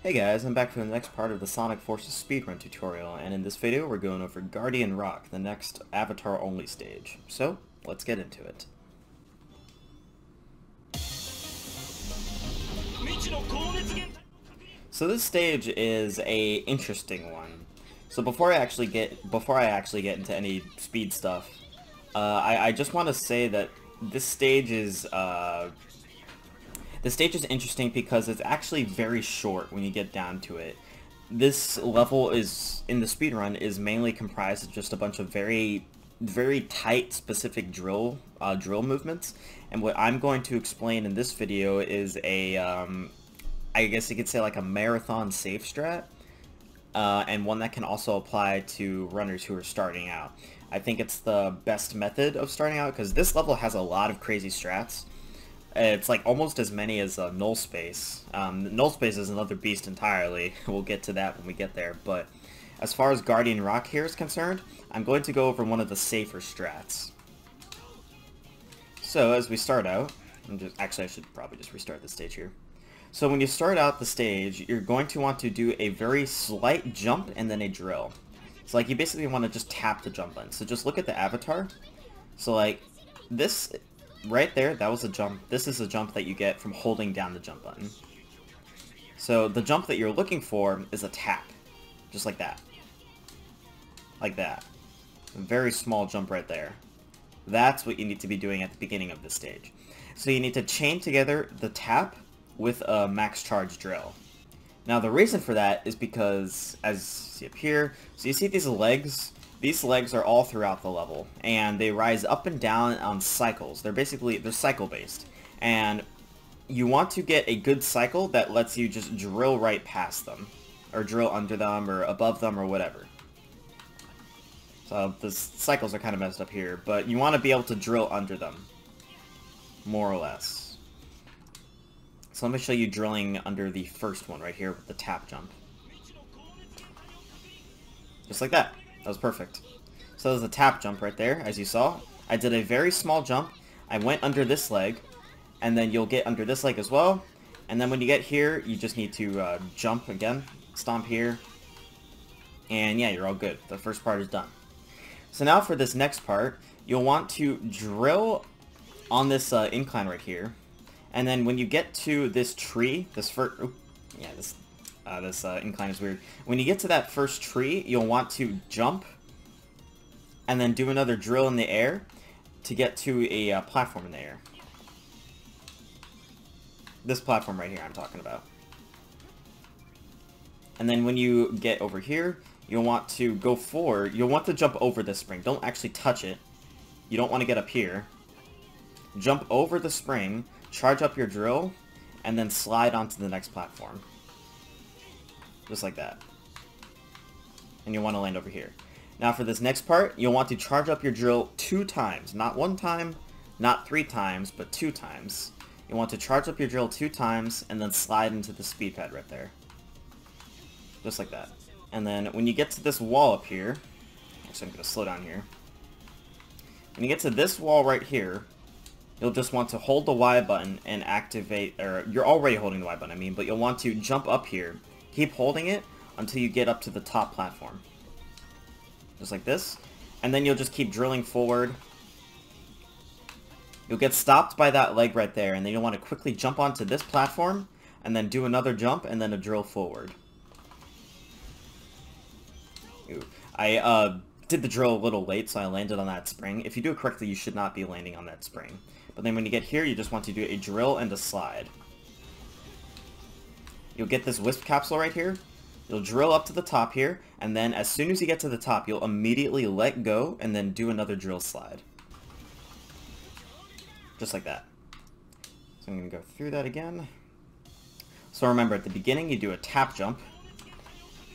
Hey guys, I'm back for the next part of the Sonic Forces speedrun tutorial, and in this video we're going over Guardian Rock, the next avatar-only stage. So, let's get into it. So this stage is a interesting one. So before I actually get into any speed stuff, I just want to say that this stage is interesting because it's actually very short when you get down to it. This level is in the speedrun is mainly comprised of just a bunch of very tight specific drill movements, and what I'm going to explain in this video is a I guess you could say like a marathon safe strat, and one that can also apply to runners who are starting out. I think it's the best method of starting out because this level has a lot of crazy strats. It's like almost as many as Null Space. Null Space is another beast entirely. We'll get to that when we get there. But as far as Guardian Rock here is concerned, I'm going to go over one of the safer strats. So as we start out, actually I should probably just restart the stage here. So when you start out the stage, you're going to want to do a very slight jump and then a drill. So like you basically want to just tap the jump button. So just look at the avatar. So like this right there, that was a jump. This is a jump that you get from holding down the jump button. So the jump that you're looking for is a tap. Just like that. Like that. A very small jump right there. That's what you need to be doing at the beginning of this stage. So you need to chain together the tap with a max charge drill. Now the reason for that is because, as you see up here, so you see these legs? These legs are all throughout the level, and they rise up and down on cycles. They're cycle based, and you want to get a good cycle that lets you just drill right past them, or drill under them, or above them, or whatever. So the cycles are kind of messed up here, but you want to be able to drill under them, more or less. So let me show you drilling under the first one right here with the tap jump. Just like that. That was perfect. So there's a tap jump right there, as you saw. I did a very small jump. I went under this leg, and then you'll get under this leg as well. And then when you get here, you just need to jump again, stomp here, and yeah, you're all good. The first part is done. So now for this next part, you'll want to drill on this incline right here. And then when you get to this tree, this incline is weird. When you get to that first tree, you'll want to jump and then do another drill in the air to get to a platform in the air. This platform right here I'm talking about. And then when you get over here, you'll want to go forward. You'll want to jump over this spring. Don't actually touch it. You don't want to get up here. Jump over the spring, charge up your drill, and then slide onto the next platform. Just like that. And you'll want to land over here. Now for this next part, you'll want to charge up your drill 2 times. Not 1 time, not 3 times, but 2 times. You'll want to charge up your drill 2 times, and then slide into the speed pad right there. Just like that. And then when you get to this wall up here, actually I'm going to slow down here. When you get to this wall right here, you'll just want to hold the Y button and activate, or you're already holding the Y button, I mean, but you'll want to jump up here. Keep holding it until you get up to the top platform. Just like this. And then you'll just keep drilling forward. You'll get stopped by that leg right there, and then you'll want to quickly jump onto this platform, and then do another jump, and then a drill forward. Ooh. I did the drill a little late, so I landed on that spring. If you do it correctly, you should not be landing on that spring. But then when you get here, you just want to do a drill and a slide. You'll get this wisp capsule right here. You'll drill up to the top here, and then as soon as you get to the top, you'll immediately let go and then do another drill slide. Just like that. So I'm going to go through that again. So remember, at the beginning, you do a tap jump.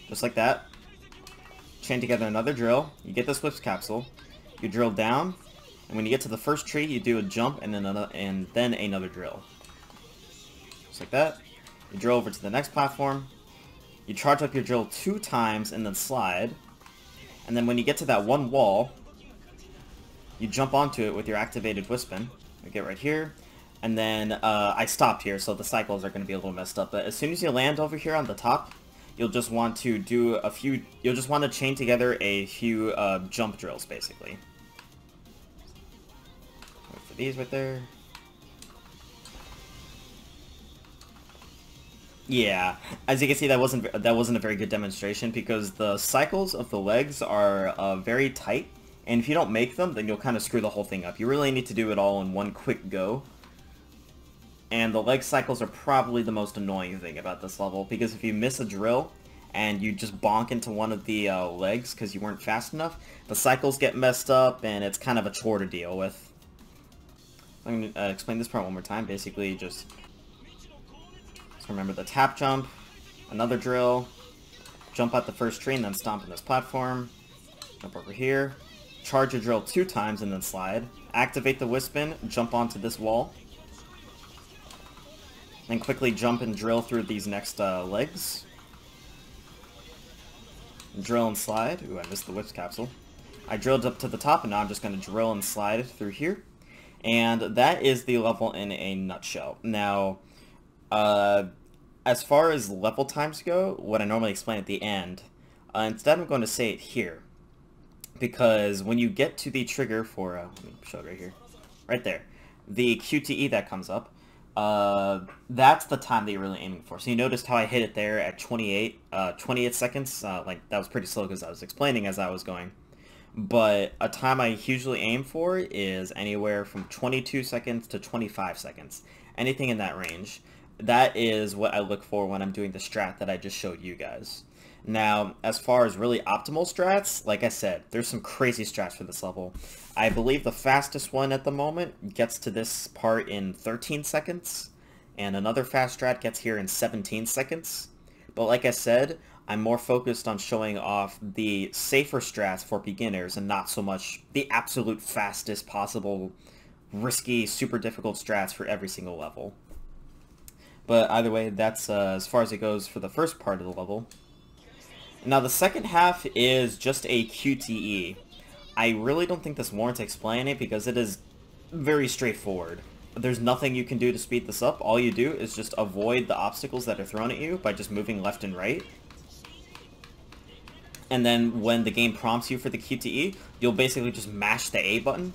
Just like that. Chain together another drill. You get this wisp capsule. You drill down. And when you get to the first tree, you do a jump and then another drill. Just like that. You drill over to the next platform. You charge up your drill 2 times and then slide. And then when you get to that one wall, you jump onto it with your activated Wispin. You get right here. And then I stopped here, so the cycles are going to be a little messed up. But as soon as you land over here on the top, you'll just want to do a few... You'll just want to chain together a few jump drills, basically. Wait for these right there. Yeah, as you can see, that wasn't a very good demonstration because the cycles of the legs are very tight, and if you don't make them, then you'll kind of screw the whole thing up. You really need to do it all in one quick go. And the leg cycles are probably the most annoying thing about this level, because if you miss a drill and you just bonk into one of the legs because you weren't fast enough, the cycles get messed up and it's kind of a chore to deal with. I'm going to explain this part one more time. Basically, just remember the tap jump, another drill, jump out the first tree and then stomp on this platform, jump over here, charge a drill 2 times and then slide, activate the Wispin, jump onto this wall, then quickly jump and drill through these next legs, drill and slide. Ooh, I missed the Wisp capsule. I drilled up to the top and now I'm just going to drill and slide through here, and that is the level in a nutshell. Now, as far as level times go, what I normally explain at the end, instead I'm going to say it here. Because when you get to the trigger for, let me show it right here, right there, the QTE that comes up, that's the time that you're really aiming for. So you noticed how I hit it there at 28 seconds, like that was pretty slow because I was explaining as I was going. But a time I usually aim for is anywhere from 22 seconds to 25 seconds. Anything in that range. That is what I look for when I'm doing the strat that I just showed you guys. Now, as far as really optimal strats, like I said, there's some crazy strats for this level. I believe the fastest one at the moment gets to this part in 13 seconds, and another fast strat gets here in 17 seconds. But like I said, I'm more focused on showing off the safer strats for beginners and not so much the absolute fastest possible, risky, super difficult strats for every single level. But either way, that's as far as it goes for the first part of the level. Now the second half is just a QTE. I really don't think this warrants explaining because it is very straightforward. There's nothing you can do to speed this up. All you do is just avoid the obstacles that are thrown at you by just moving left and right. And then when the game prompts you for the QTE, you'll basically just mash the A button.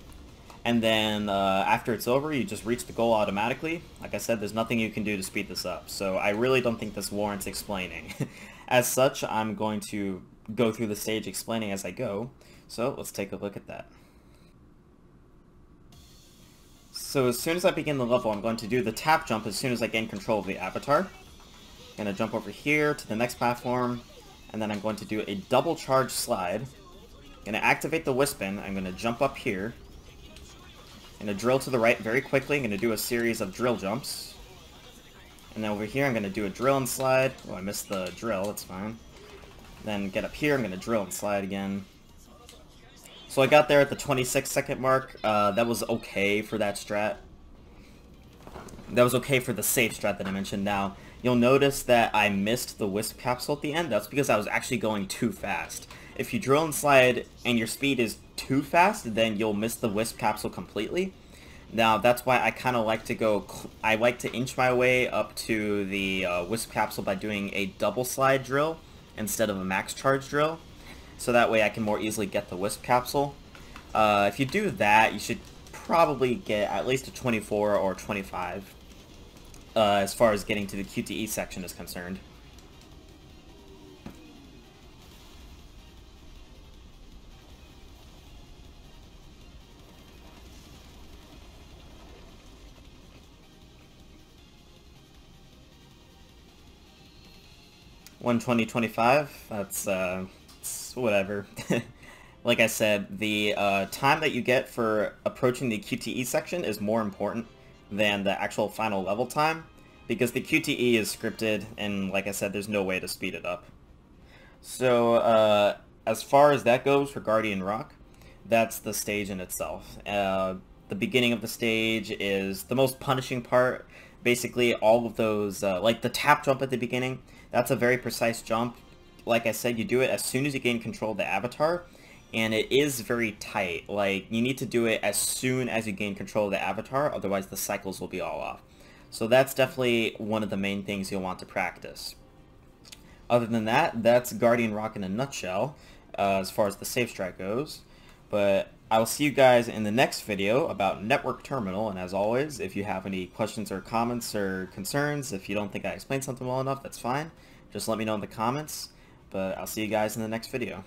And then after it's over, you just reach the goal automatically. Like I said, there's nothing you can do to speed this up. So I really don't think this warrants explaining. As such, I'm going to go through the stage explaining as I go. So let's take a look at that. So as soon as I begin the level, I'm going to do the tap jump as soon as I gain control of the avatar. I'm going to jump over here to the next platform. And then I'm going to do a double charge slide. I'm going to activate the Wispin. I'm going to jump up here. I'm going to drill to the right very quickly. I'm going to do a series of drill jumps. And then over here, I'm going to do a drill and slide. Oh, I missed the drill. That's fine. Then get up here. I'm going to drill and slide again. So I got there at the 26-second mark. That was okay for that strat. That was okay for the safe strat that I mentioned. Now, you'll notice that I missed the Wisp capsule at the end. That's because I was actually going too fast. If you drill and slide and your speed is too fast, then you'll miss the Wisp capsule completely. Now, that's why I kind of like to go... I like to inch my way up to the Wisp capsule by doing a double slide drill instead of a max charge drill. So that way I can more easily get the Wisp capsule. If you do that, you should probably get at least a 24 or 25 as far as getting to the QTE section is concerned. $120.25, that's whatever. Like I said, the time that you get for approaching the QTE section is more important than the actual final level time, because the QTE is scripted, and like I said, there's no way to speed it up. So, as far as that goes for Guardian Rock, that's the stage in itself. The beginning of the stage is the most punishing part. Basically, all of those, like the tap jump at the beginning, that's a very precise jump. Like I said, you do it as soon as you gain control of the avatar, and it is very tight. Like, you need to do it as soon as you gain control of the avatar, otherwise the cycles will be all off. So that's definitely one of the main things you'll want to practice. Other than that, that's Guardian Rock in a nutshell, as far as the safe strike goes. But I will see you guys in the next video about Network Terminal, and as always, if you have any questions or comments or concerns, if you don't think I explained something well enough, that's fine. Just let me know in the comments, but I'll see you guys in the next video.